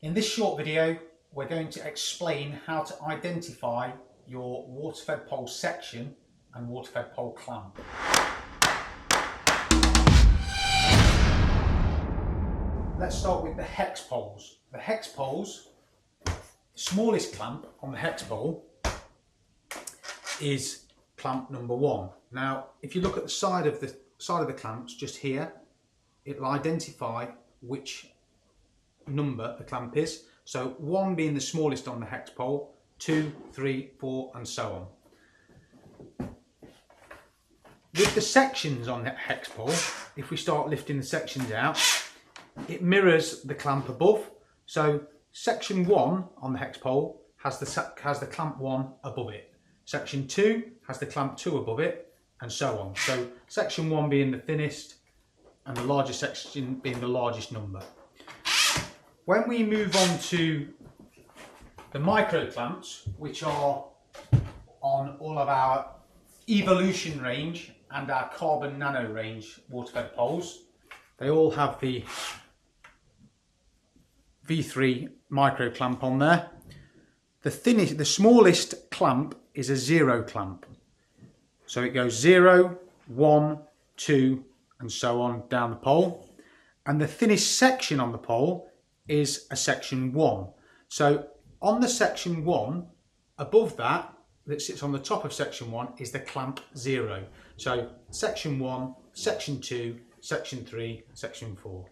In this short video, we're going to explain how to identify your water-fed pole section and water-fed pole clamp. Let's start with the hex poles. The hex poles, the smallest clamp on the hex pole is clamp number 1. Now, if you look at the side of the clamps just here, it'll identify which number the clamp is. So 1 being the smallest on the hex pole, 2, 3, 4 and so on. With the sections on the hex pole, if we start lifting the sections out, it mirrors the clamp above. So section 1 on the hex pole has the clamp 1 above it. Section 2 has the clamp 2 above it, and so on. So section 1 being the thinnest and the largest section being the largest number. When we move on to the micro clamps, which are on all of our Evolution range and our Carbon Nano range water-fed poles, they all have the V3 micro clamp on there. The smallest clamp is a 0 clamp. So it goes 0, 1, 2 and so on down the pole. And the thinnest section on the pole is a section 1. So on the section 1, above that sits on the top of section 1 is the clamp 0. So section 1, section 2, section 3, section 4.